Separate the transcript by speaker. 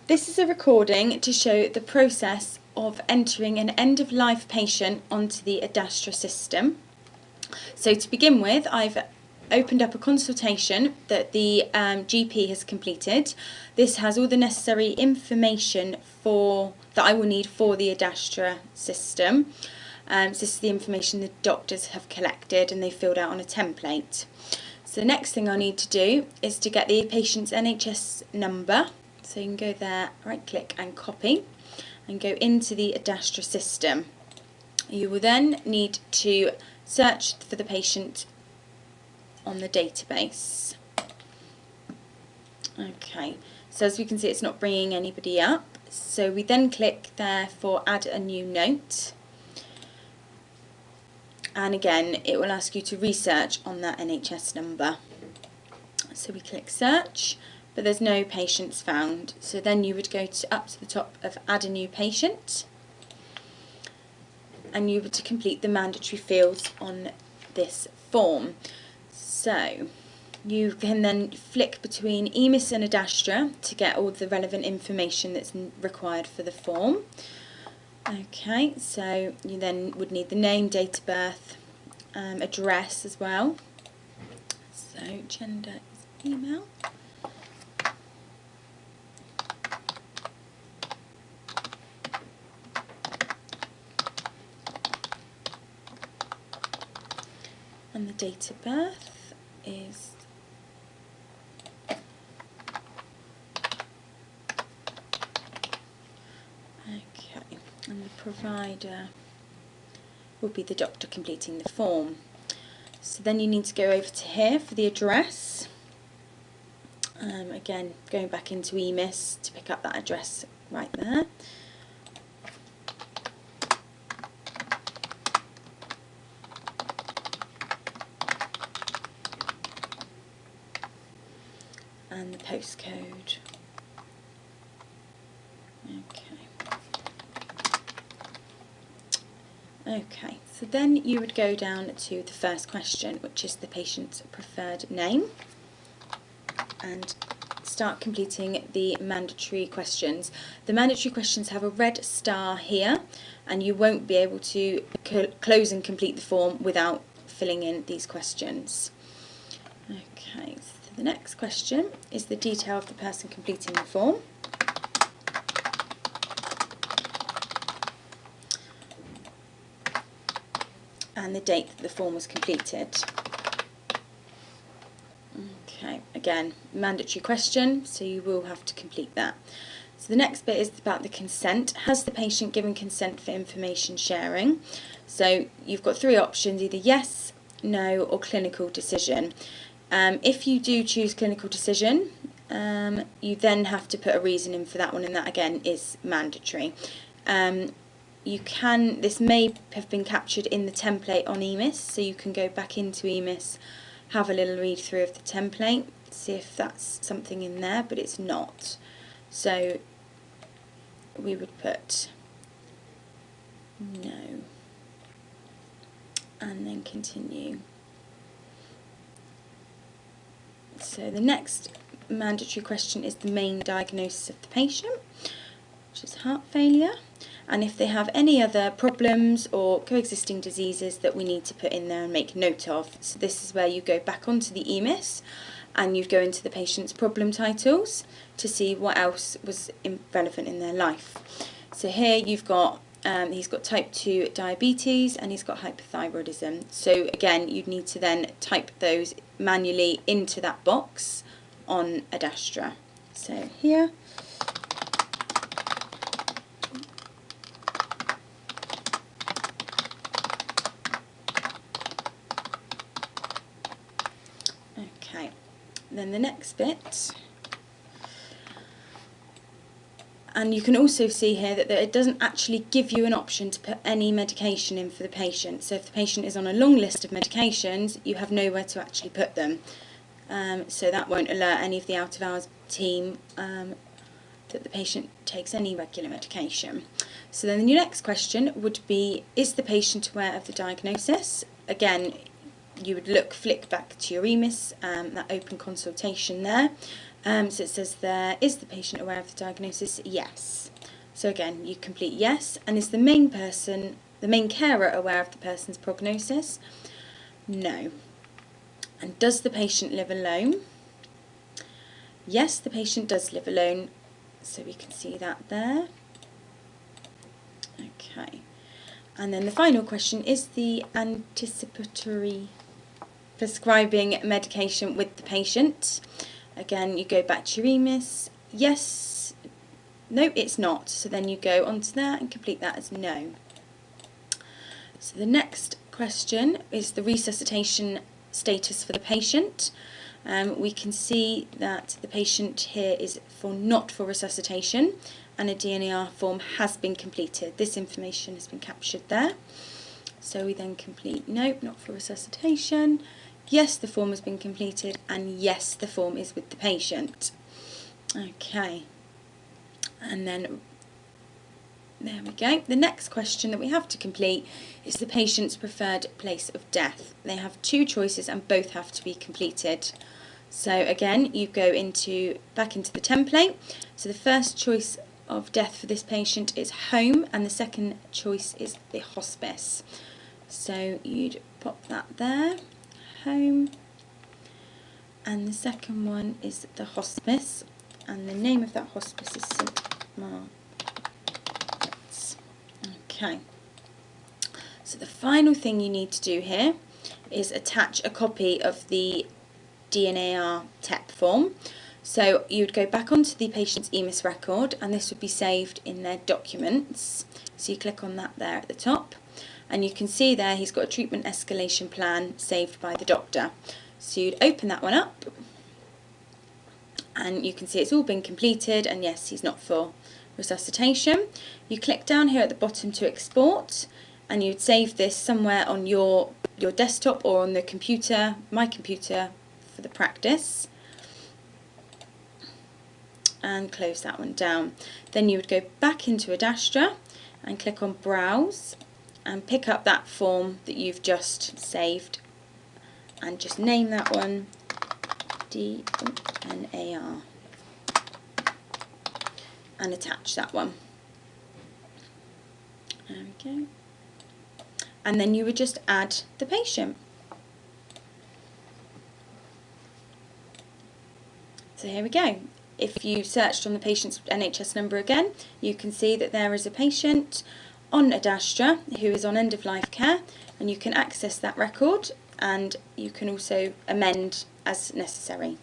Speaker 1: This is a recording to show the process of entering an end-of-life patient onto the Adastra system. So to begin with, I've opened up a consultation that the GP has completed. This has all the necessary information that I will need for the Adastra system. So this is the information the doctors have collected and they filled out on a template. So the next thing I need to do is to get the patient's NHS number. So you can go there, right click and copy and go into the Adastra system. You will then need to search for the patient on the database. Okay, so as we can see it's not bringing anybody up. So we then click there for add a new note. And again it will ask you to research on that NHS number. So we click search, but there's no patients found. So then you would go up to the top of add a new patient and you were to complete the mandatory fields on this form. So you can then flick between EMIS and Adastra to get all the relevant information that's required for the form. Okay, so you then would need the name, date of birth, address as well. So gender is email. And the date of birth is okay, and the provider will be the doctor completing the form. So then you need to go over to here for the address. Again, going back into EMIS to pick up that address right there. And the postcode. Okay, so then you would go down to the first question, which is the patient's preferred name, and start completing the mandatory questions. The mandatory questions have a red star here, and you won't be able to close and complete the form without filling in these questions. Okay, so the next question is the detail of the person completing the form. And the date that the form was completed. Okay, again, mandatory question, so you will have to complete that. So the next bit is about the consent. Has the patient given consent for information sharing? So you've got three options, either yes, no, or clinical decision. If you do choose clinical decision, you then have to put a reason in for that one, and that again is mandatory. This may have been captured in the template on EMIS, so you can go back into EMIS, have a little read through of the template, see if that's something in there, but it's not. So we would put no and then continue. So the next mandatory question is the main diagnosis of the patient, which is heart failure, and if they have any other problems or coexisting diseases that we need to put in there and make note of. So this is where you go back onto the EMIS and you'd go into the patient's problem titles to see what else was relevant in their life. So here you've got he's got type 2 diabetes and he's got hypothyroidism. So again, you'd need to then type those manually into that box on Adastra. So here. Okay, then the next bit. And you can also see here that it doesn't actually give you an option to put any medication in for the patient. So if the patient is on a long list of medications, you have nowhere to actually put them. So that won't alert any of the out-of-hours team that the patient takes any regular medication. So then the next question would be, is the patient aware of the diagnosis? Again, you would flick back to your EMIS, that open consultation there, So it says there, is the patient aware of the diagnosis? Yes. So again, you complete yes. And is the main carer aware of the person's prognosis? No. And does the patient live alone? Yes, the patient does live alone. So we can see that there. Okay. And then the final question, is the anticipatory prescribing medication with the patient? Again, you go back to your EMIS. Yes. No, it's not. So then you go onto there and complete that as no. So the next question is the resuscitation status for the patient. We can see that the patient here is not for resuscitation, and a DNAR form has been completed. This information has been captured there. So we then complete nope, not for resuscitation. Yes, the form has been completed, and yes, the form is with the patient. Okay. And then there we go. The next question that we have to complete is the patient's preferred place of death. They have two choices and both have to be completed. So again, you go back into the template. So the first choice of death for this patient is home, and the second choice is the hospice. So you'd pop that there, home, and the second one is the hospice, and the name of that hospice is St. Margaret's. Okay. So the final thing you need to do here is attach a copy of the DNAR TEP form. So you'd go back onto the patient's EMIS record, and this would be saved in their documents. So you click on that there at the top, and you can see there he's got a treatment escalation plan saved by the doctor. So you'd open that one up, and you can see it's all been completed, and yes, he's not for resuscitation. You click down here at the bottom to export, and you'd save this somewhere on your desktop or on the computer, my computer for the practice, and close that one down. Then you would go back into Adastra and click on Browse and pick up that form that you've just saved and just name that one DNAR and attach that one. There we go. And then you would just add the patient. So here we go. If you searched on the patient's NHS number again, you can see that there is a patient on Adastra who is on end-of-life care, and you can access that record, and you can also amend as necessary.